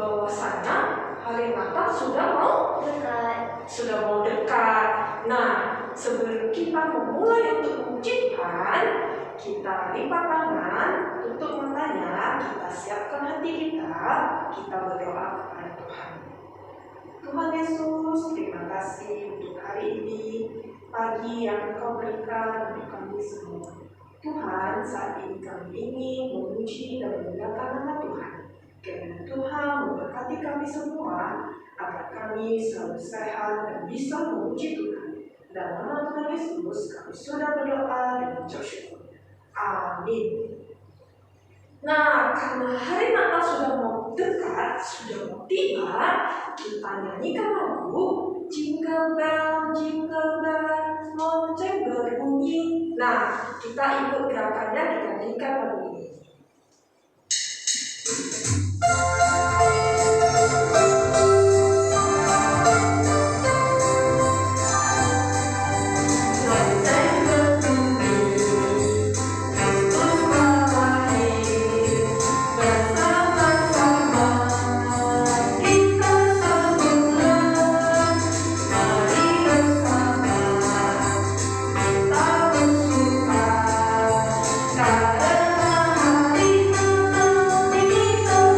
bahwasanya hari Natal sudah mau dekat. Nah, sebelum kita memulai untuk memuji Tuhan, kita lipat tangan, tutup matanya, kita siapkan hati kita berdoa kepada Tuhan. Tuhan Yesus, terima kasih untuk hari ini, pagi yang Engkau berikan untuk kami semua. Tuhan, saat ini kami ingin memuji dan memuliakan nama Tuhan. Karena Tuhan memberkati kami semua, agar kami selalu sehat dan bisa memuji Tuhan. Dalam nama Tuhan Yesus, kami sudah berdoa dan mengucap syukur. Amin. Nah, karena hari Natal sudah mau dekat, sudah mau tiba, kita nyanyikan lagu Jingle Bell, Jingle Bell, lonceng berbunyi. Nah, kita ikut gerakannya, kita nyanyikan lagu ini. Karena hari Natal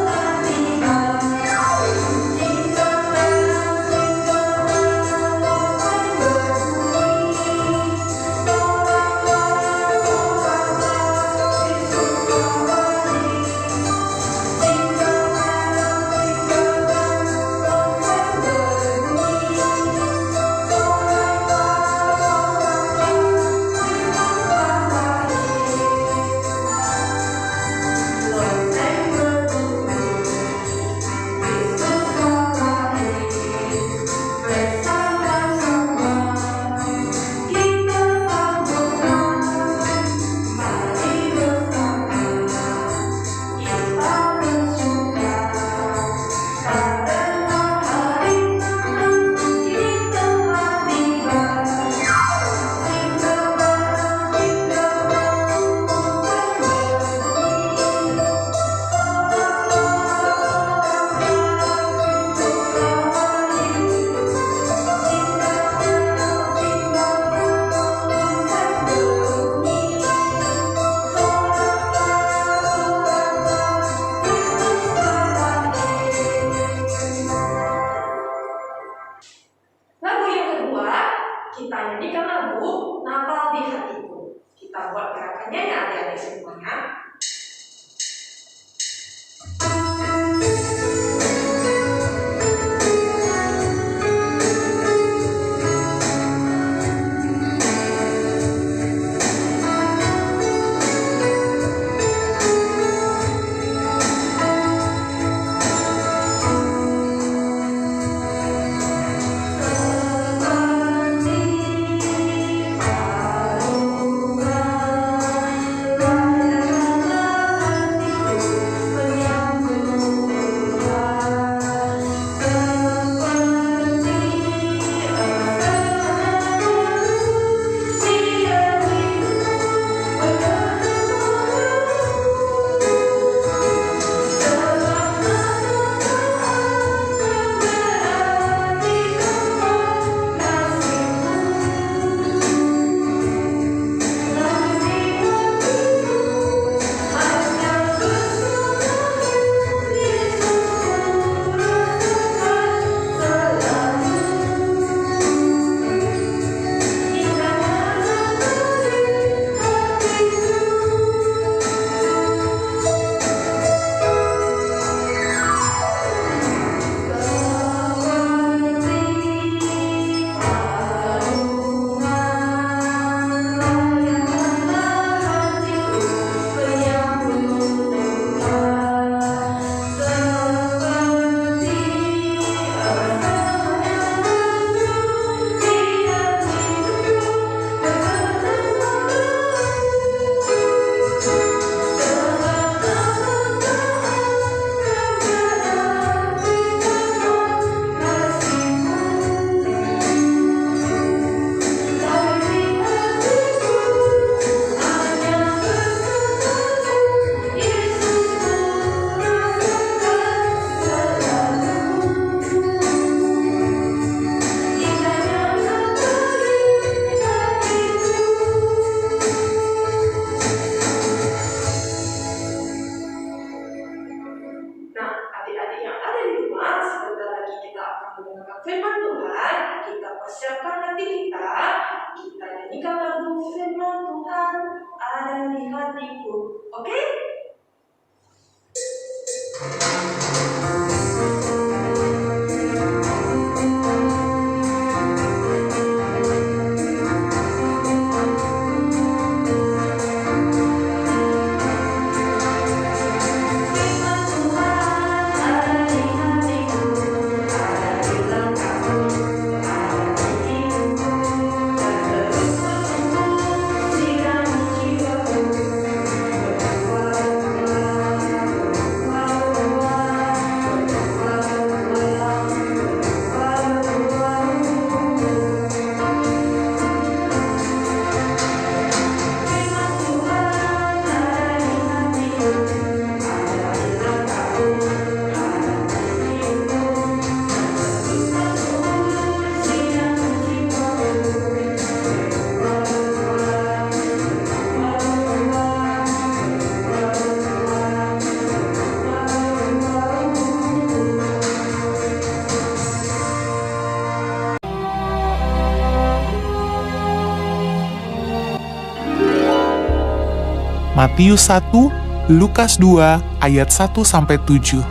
Matius 1, Lukas 2, ayat 1-7.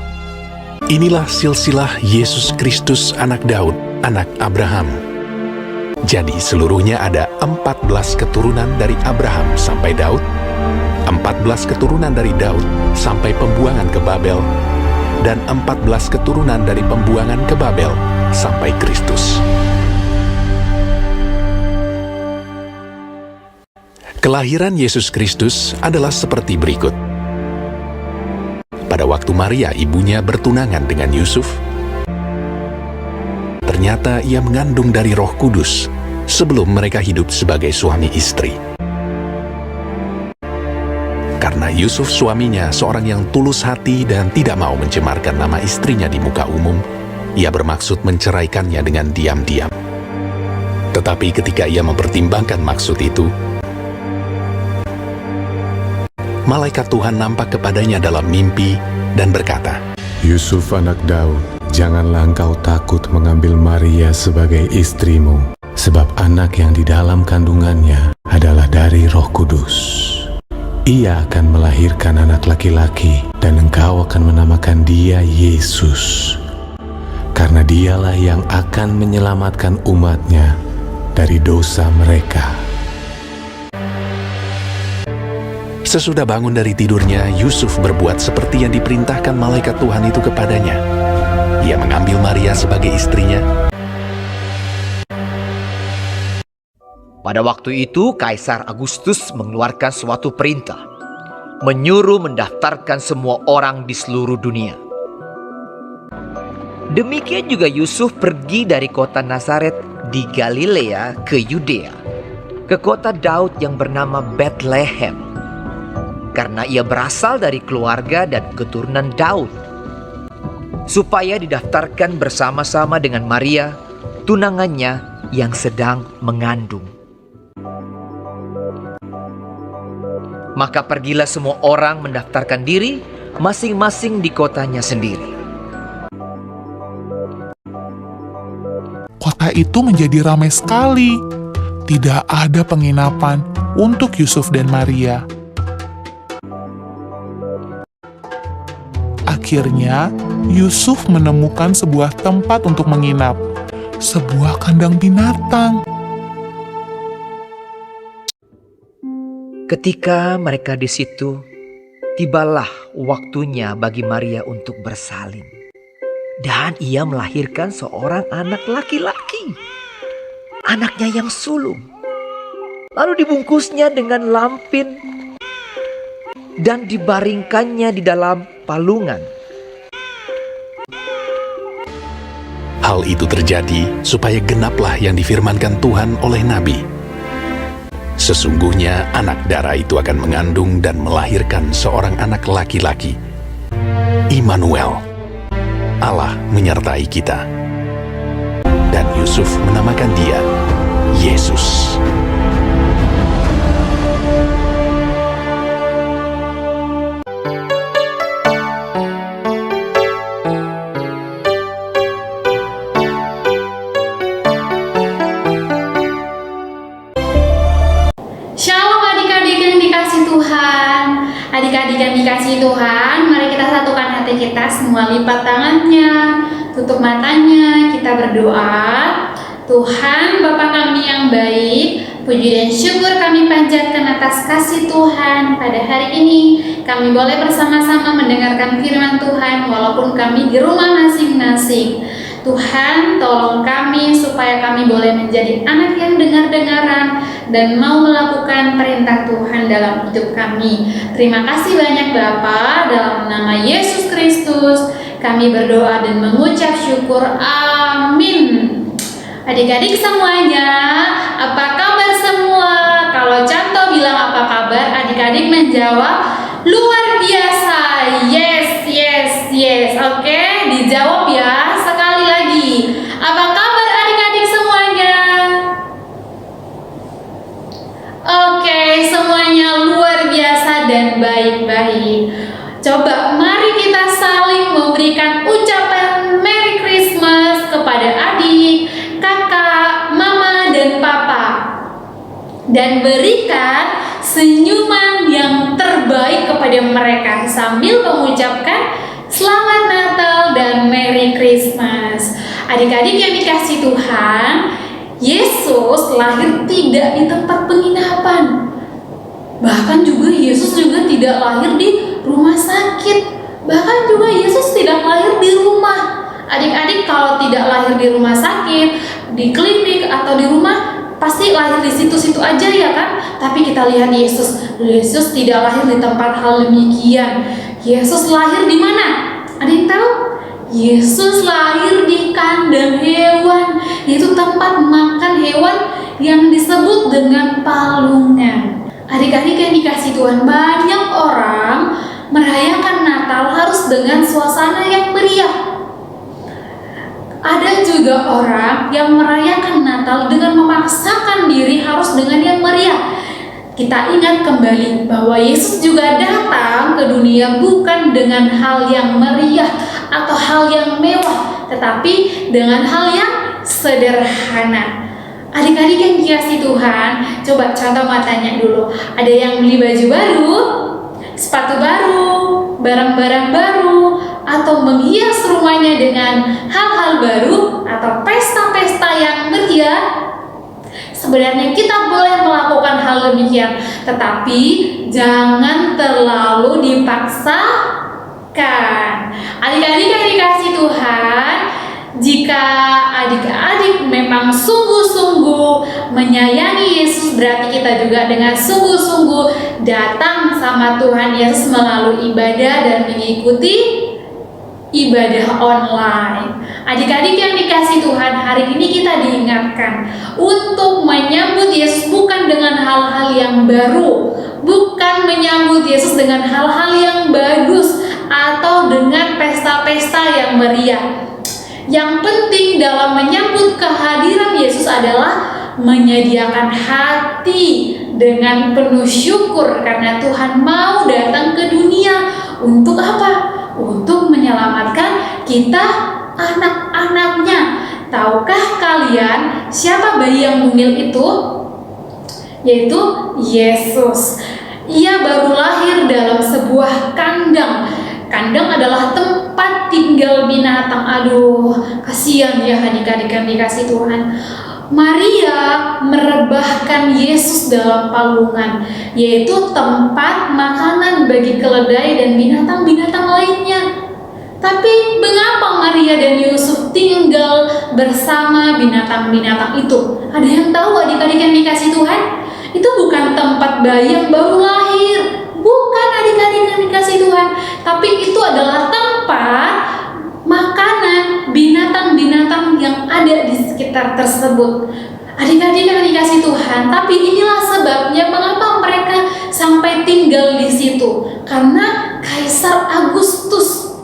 Inilah silsilah Yesus Kristus anak Daud, anak Abraham. Jadi seluruhnya ada 14 keturunan dari Abraham sampai Daud, 14 keturunan dari Daud sampai pembuangan ke Babel, dan 14 keturunan dari pembuangan ke Babel sampai Kristus. Kelahiran Yesus Kristus adalah seperti berikut. Pada waktu Maria ibunya bertunangan dengan Yusuf, ternyata ia mengandung dari Roh Kudus sebelum mereka hidup sebagai suami istri. Karena Yusuf suaminya seorang yang tulus hati dan tidak mau mencemarkan nama istrinya di muka umum, ia bermaksud menceraikannya dengan diam-diam. Tetapi ketika ia mempertimbangkan maksud itu, malaikat Tuhan nampak kepadanya dalam mimpi dan berkata, Yusuf anak Daud, janganlah engkau takut mengambil Maria sebagai istrimu, sebab anak yang di dalam kandungannya adalah dari Roh Kudus. Ia akan melahirkan anak laki-laki, dan engkau akan menamakan dia Yesus, karena dialah yang akan menyelamatkan umatnya dari dosa mereka. Sesudah bangun dari tidurnya, Yusuf berbuat seperti yang diperintahkan malaikat Tuhan itu kepadanya. Ia mengambil Maria sebagai istrinya. Pada waktu itu, Kaisar Agustus mengeluarkan suatu perintah, menyuruh mendaftarkan semua orang di seluruh dunia. Demikian juga Yusuf pergi dari kota Nazaret di Galilea ke Yudea, ke kota Daud yang bernama Bethlehem, karena ia berasal dari keluarga dan keturunan Daud, supaya didaftarkan bersama-sama dengan Maria, tunangannya yang sedang mengandung. Maka pergilah semua orang mendaftarkan diri masing-masing di kotanya sendiri. Kota itu menjadi ramai sekali. Tidak ada penginapan untuk Yusuf dan Maria. Akhirnya, Yusuf menemukan sebuah tempat untuk menginap, sebuah kandang binatang. Ketika mereka di situ, tibalah waktunya bagi Maria untuk bersalin. Dan ia melahirkan seorang anak laki-laki, anaknya yang sulung. Lalu dibungkusnya dengan lampin dan dibaringkannya di dalam palungan. Hal itu terjadi supaya genaplah yang difirmankan Tuhan oleh Nabi. Sesungguhnya anak darah itu akan mengandung dan melahirkan seorang anak laki-laki. Immanuel, Allah menyertai kita. Dan Yusuf menamakan dia Yesus. Adik-adik yang dikasihi Tuhan, mari kita satukan hati kita, semua lipat tangannya, tutup matanya, kita berdoa. Tuhan, Bapa kami yang baik, puji dan syukur kami panjatkan atas kasih Tuhan pada hari ini. Kami boleh bersama-sama mendengarkan firman Tuhan walaupun kami di rumah masing-masing. Tuhan, tolong kami supaya kami boleh menjadi anak yang dengar-dengaran dan mau melakukan perintah Tuhan dalam hidup kami. Terima kasih banyak Bapa, dalam nama Yesus Kristus kami berdoa dan mengucap syukur. Amin. Adik-adik semuanya, apa kabar semua? Kalau Canto bilang apa kabar, adik-adik menjawab luar biasa. Yes, yes, yes. Oke, dijawab ya. Sekali lagi, apa kabar adik-adik semuanya? Oke, semuanya luar biasa dan baik-baik. Coba mari kita saling memberikan ucapan Merry Christmas kepada adik, kakak, mama, dan papa. Dan berikan senyuman yang terbaik kepada mereka sambil mengucapkan Selamat Natal dan Merry Christmas. Adik-adik yang dikasih Tuhan, Yesus lahir tidak di tempat penginapan. Bahkan juga Yesus juga tidak lahir di rumah sakit. Bahkan juga Yesus tidak lahir di rumah. Adik-adik kalau tidak lahir di rumah sakit, di klinik atau di rumah, pasti lahir di situ-situ aja ya kan? Tapi kita lihat Yesus tidak lahir di tempat hal demikian. Yesus lahir di mana? Ada yang tahu? Yesus lahir di kandang hewan, yaitu tempat makan hewan yang disebut dengan palungan. Adik-adik yang dikasih Tuhan, banyak orang merayakan Natal harus dengan suasana yang meriah. Ada juga orang yang merayakan Natal dengan memaksakan diri harus dengan yang meriah. Kita ingat kembali bahwa Yesus juga datang ke dunia bukan dengan hal yang meriah atau hal yang mewah, tetapi dengan hal yang sederhana. Adik-adik yang dikasih Tuhan, coba contoh matanya dulu. Ada yang beli baju baru, sepatu baru, barang-barang baru, atau menghias rumahnya dengan hal-hal baru atau pesta-pesta yang meriah. Sebenarnya kita boleh melakukan hal demikian, tetapi jangan terlalu dipaksakan. Adik-adik yang dikasih Tuhan, jika adik-adik memang sungguh-sungguh menyayangi Yesus, berarti kita juga dengan sungguh-sungguh datang sama Tuhan Yesus melalui ibadah dan mengikuti ibadah online. Adik-adik yang dikasih Tuhan, hari ini kita diingatkan untuk menyambut Yesus bukan dengan hal-hal yang baru, bukan menyambut Yesus dengan hal-hal yang bagus atau dengan pesta-pesta yang meriah. Yang penting dalam menyambut kehadiran Yesus adalah menyediakan hati dengan penuh syukur karena Tuhan mau datang ke dunia. Untuk apa? Untuk menyelamatkan kita anak-anaknya. Tahukah kalian siapa bayi yang mungil itu? Yaitu Yesus. Ia baru lahir dalam sebuah kandang. Kandang adalah tempat tinggal binatang. Aduh, kasihan ya adik-adik yang dikasih Tuhan. Maria merebahkan Yesus dalam palungan, yaitu tempat makanan bagi keledai dan binatang-binatang lainnya. Tapi mengapa Maria dan Yusuf tinggal bersama binatang-binatang itu? Ada yang tahu adik-adik yang dikasih Tuhan? Itu bukan tempat bayi yang baru lahir. Bukan adik-adik yang dikasih Tuhan. Tapi itu adalah tempat makanan binatang-binatang yang ada di sekitar tersebut. Adik-adik yang dikasih Tuhan, tapi inilah sebabnya mengapa mereka sampai tinggal di situ. Karena Kaisar Agustus,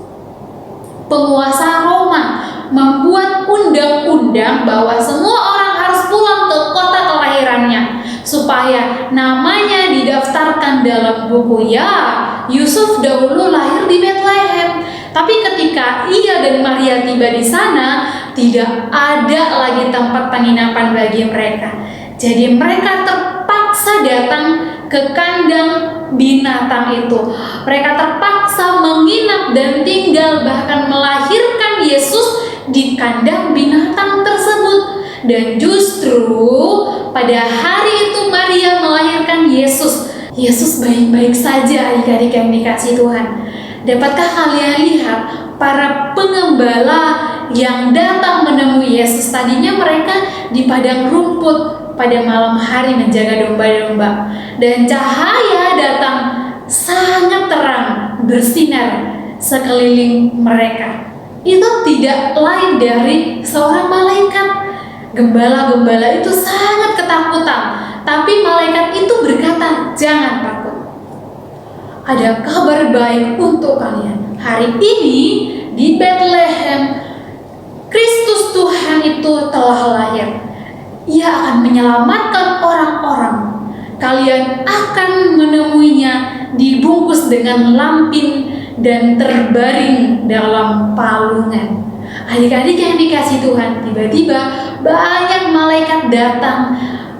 penguasa Roma, membuat undang-undang bahwa semua orang harus pulang ke kota kelahirannya supaya namanya didaftarkan dalam buku. Ya, Yusuf dahulu lahir di Bethlehem. Tapi ketika ia dan Maria tiba di sana, tidak ada lagi tempat penginapan bagi mereka. Jadi mereka terpaksa datang ke kandang binatang itu. Mereka terpaksa menginap dan tinggal, bahkan melahirkan Yesus di kandang binatang tersebut. Dan justru pada hari itu Maria melahirkan Yesus. Yesus baik-baik saja adik-adik yang dikasih Tuhan. Dapatkah kalian lihat para pengembala yang datang menemui Yesus? Tadinya mereka di padang rumput pada malam hari menjaga domba-domba. Dan cahaya datang sangat terang bersinar sekeliling mereka. Itu tidak lain dari seorang malaikat. Gembala-gembala itu sangat ketakutan. Tapi malaikat itu berkata, jangan takut. Ada kabar baik untuk kalian. Hari ini di Bethlehem, Kristus Tuhan itu telah lahir. Ia akan menyelamatkan orang-orang. Kalian akan menemuinya dibungkus dengan lampin dan terbaring dalam palungan. Adik-adik yang dikasih Tuhan, tiba-tiba banyak malaikat datang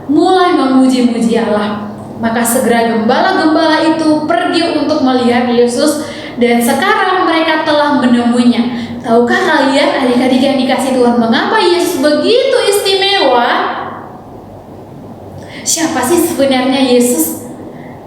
mulai memuji-muji Allah. Maka segera gembala-gembala itu pergi untuk melihat Yesus, dan sekarang mereka telah menemuinya. Tahukah kalian adik-adik yang dikasih Tuhan, mengapa Yesus begitu istimewa? Siapa sih sebenarnya Yesus?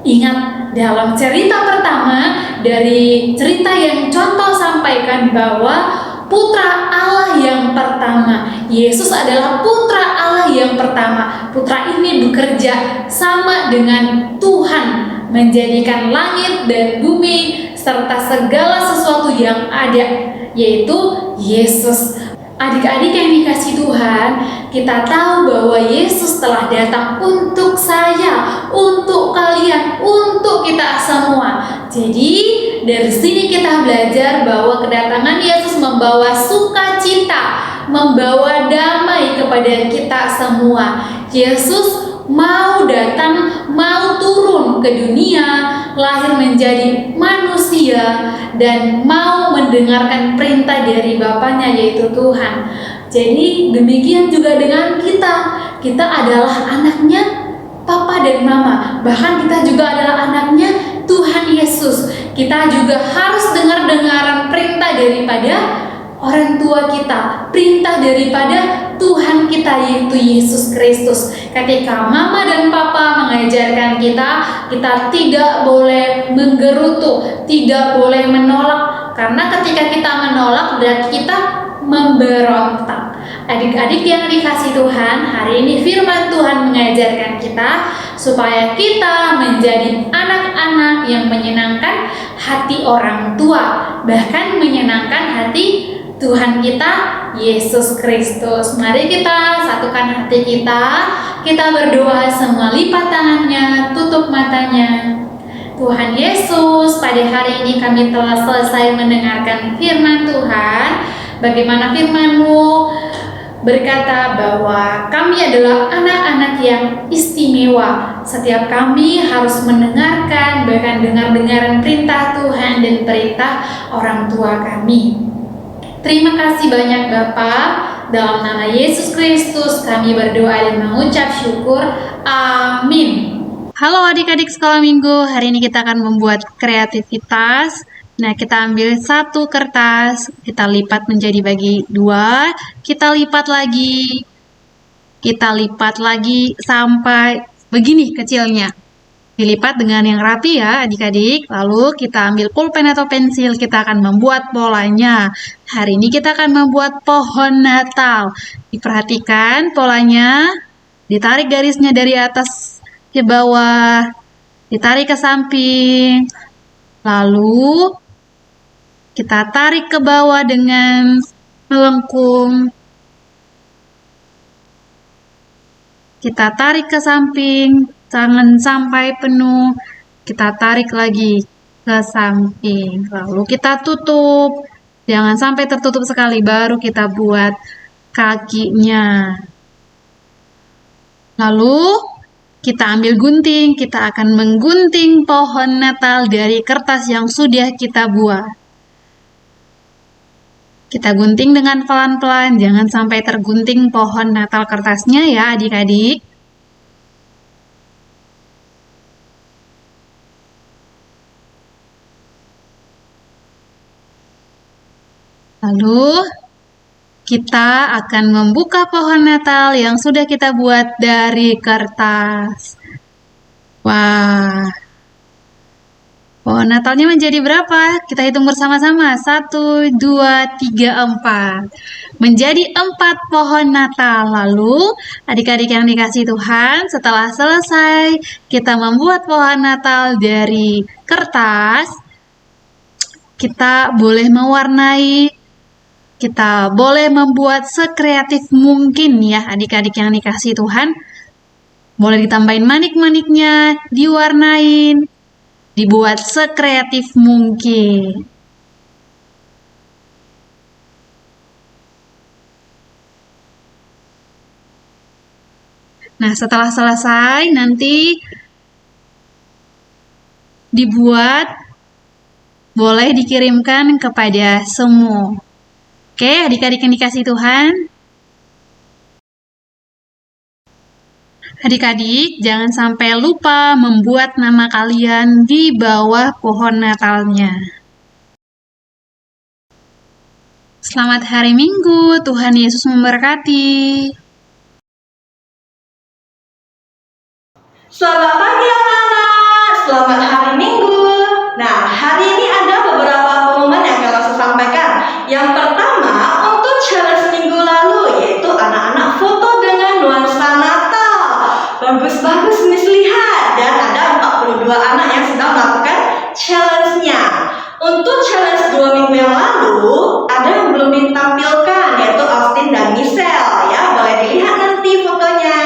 Ingat, dalam cerita pertama dari cerita yang contoh sampaikan bahwa Putra Allah yang pertama, Yesus adalah Putra Allah yang pertama. Putra ini bekerja sama dengan Tuhan, menjadikan langit dan bumi serta segala sesuatu yang ada, yaitu Yesus. Adik-adik yang dikasih Tuhan, kita tahu bahwa Yesus telah datang untuk saya, untuk kalian, untuk kita semua. Jadi dari sini kita belajar bahwa kedatangan Yesus membawa sukacita, membawa damai kepada kita semua. Yesus mau datang, mau turun ke dunia, lahir menjadi manusia, dan mau mendengarkan perintah dari Bapaknya, yaitu Tuhan. Jadi demikian juga dengan kita. Kita adalah anaknya Papa dan Mama. Bahkan kita juga adalah anaknya Tuhan Yesus. Kita juga harus dengar-dengaran perintah daripada orang tua kita, perintah daripada Tuhan kita, yaitu Yesus Kristus. Ketika Mama dan Papa mengajarkan kita, kita tidak boleh menggerutu, tidak boleh menolak. Karena ketika kita menolak, berarti kita memberontak. Adik-adik yang dikasih Tuhan, hari ini firman Tuhan mengajarkan kita supaya kita menjadi anak-anak yang menyenangkan hati orang tua, bahkan menyenangkan hati Tuhan kita, Yesus Kristus. Mari kita satukan hati kita berdoa, semua lipat tangannya, tutup matanya. Tuhan Yesus, pada hari ini kami telah selesai mendengarkan firman Tuhan. Bagaimana firman-Mu berkata bahwa kami adalah anak-anak yang istimewa. Setiap kami harus mendengarkan, bahkan dengar-dengaran perintah Tuhan dan perintah orang tua kami. Terima kasih banyak Bapak. Dalam nama Yesus Kristus kami berdoa dan mengucap syukur. Amin. Halo adik-adik sekolah minggu. Hari ini kita akan membuat kreativitas. Nah, kita ambil satu kertas, kita lipat menjadi bagi dua, kita lipat lagi sampai begini kecilnya. Dilipat dengan yang rapi ya adik-adik. Lalu kita ambil pulpen atau pensil, kita akan membuat polanya. Hari ini kita akan membuat pohon Natal. Diperhatikan polanya, ditarik garisnya dari atas ke bawah, ditarik ke samping. Lalu kita tarik ke bawah dengan melengkung. Kita tarik ke samping, jangan sampai penuh. Kita tarik lagi ke samping. Lalu kita tutup. Jangan sampai tertutup sekali, baru kita buat kakinya. Lalu kita ambil gunting, kita akan menggunting pohon Natal dari kertas yang sudah kita buat. Kita gunting dengan pelan-pelan, jangan sampai tergunting pohon Natal kertasnya ya adik-adik. Lalu kita akan membuka pohon Natal yang sudah kita buat dari kertas. Wah, pohon Natalnya menjadi berapa? Kita hitung bersama-sama. 1, 2, 3, 4. Menjadi 4 pohon Natal. Lalu, adik-adik yang dikasih Tuhan, setelah selesai kita membuat pohon Natal dari kertas, kita boleh mewarnai, kita boleh membuat sekreatif mungkin ya adik-adik yang dikasih Tuhan. Boleh ditambahin manik-maniknya, diwarnain, dibuat sekreatif mungkin. Nah, setelah selesai nanti dibuat, boleh dikirimkan kepada semua. Oke, adik-adik yang dikasih Tuhan. Adik-adik, jangan sampai lupa membuat nama kalian di bawah pohon Natalnya. Selamat hari Minggu, Tuhan Yesus memberkati. Selamat pagi anak-anak, selamat hari Minggu. Nah, hari ini ada beberapa pengumuman yang akan langsung sampaikan. Yang pertama, untuk challenge minggu lalu, yaitu anak-anak foto dengan nuansa Natal. Bagus-bagus Miss lihat, dan ada 42 anak yang sedang melakukan challenge-nya. Untuk challenge 2 minggu yang lalu, ada yang belum ditampilkan, yaitu Austin dan Michelle. Ya, boleh dilihat nanti fotonya.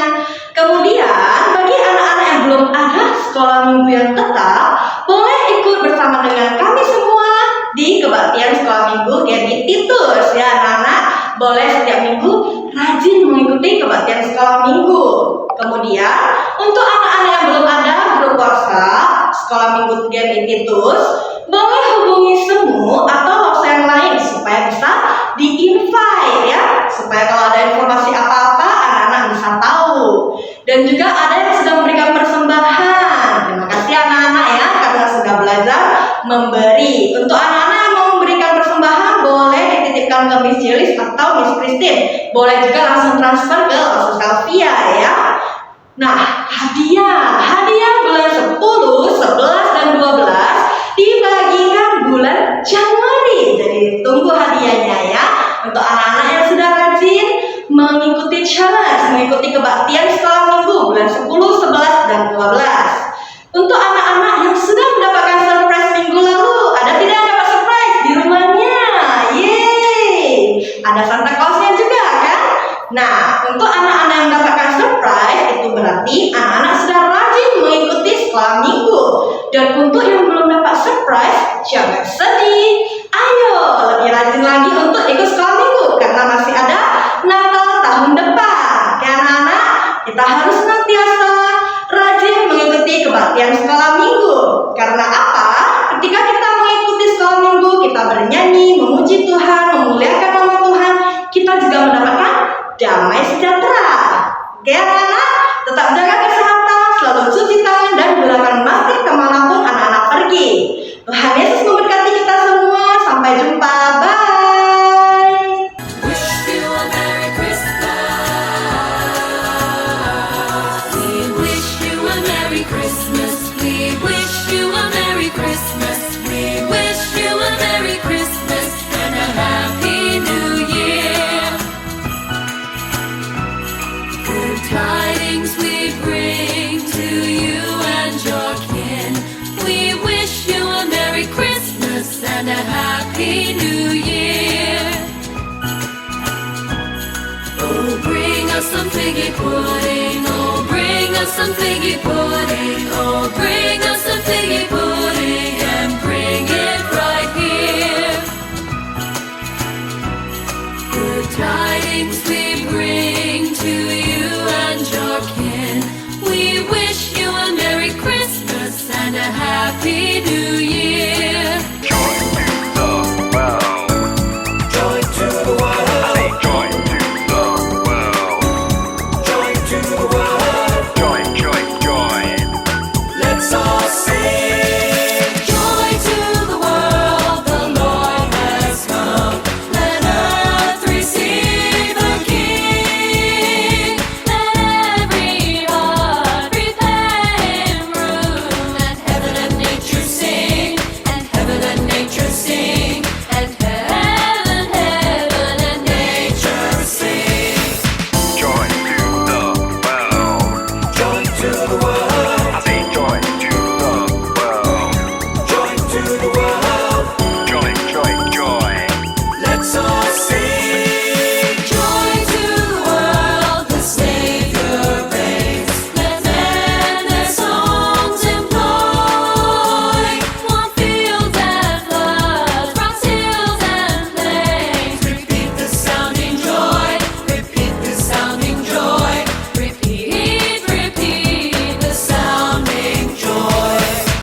Kemudian, bagi anak-anak yang belum ada sekolah minggu yang tetap, boleh ikut bersama dengan kami semua di kebaktian sekolah minggu GMI Titus. Ya, anak-anak boleh setiap minggu rajin mengikuti kebaktian sekolah minggu. Kemudian, untuk anak-anak yang belum ada grup WhatsApp sekolah minggu GMI Titus, boleh hubungi Semu atau Losa yang lain supaya bisa di-invite ya, supaya kalau ada informasi apa-apa anak-anak bisa tahu. Dan juga ada yang sudah memberikan persembahan. Terima kasih anak-anak ya, karena sudah belajar memberi. Untuk anak-anak yang mau memberikan persembahan, boleh dititipkan ke Miss Jelis atau Miss Christine. Boleh juga langsung transfer ke Losa Selvia ya. Nah, hadiah bulan 10, 11, dan 12 dibagikan bulan Januari. Jadi tunggu hadiahnya ya. Untuk anak-anak yang sudah rajin mengikuti challenge, mengikuti kebaktian sekolah minggu bulan 10, 11, dan 12. Untuk anak-anak yang sudah mendapatkan surprise minggu lalu, ada tidak yang dapat surprise di rumahnya? Yeay! Ada Santa Clausnya juga kan? Nah, untuk anak-anak yang mendapatkan surprise, itu berarti anak-anak sudah rajin mengikuti sekolah minggu. Dan untuk yang belum dapat surprise, jangan sedih. Ayo, lebih rajin lagi untuk ikut sekolah minggu, karena masih ada Natal tahun depan. Oke anak-anak, kita harus senantiasa rajin mengikuti kebaktian sekolah minggu. Karena apa? Ketika kita mengikuti sekolah minggu, kita bernyanyi, memuji Tuhan, memuliakan nama Tuhan, kita juga mendapatkan damai sejahtera. Oke anak-anak, tetap jaga kesehatan, selalu cuci tangan, dan gunakan masker kemanapun anak-anak pergi. Tuhan Yesus memberkati kita semua. Sampai jumpa. Bye. Wish you a Merry Christmas. We wish you a Merry Christmas. We wish you a Merry Christmas. We wish you a Merry Christmas and a Happy New Year. Good tidings we bring to you and your kin. We wish you a Merry Christmas and a Happy New Year. Oh, bring us some figgy pudding. Oh, bring us some figgy pudding. Oh, bring us some figgy pudding and bring it right here. Good tidings we bring to you and your kin. We wish you a Merry Christmas and a Happy New Year.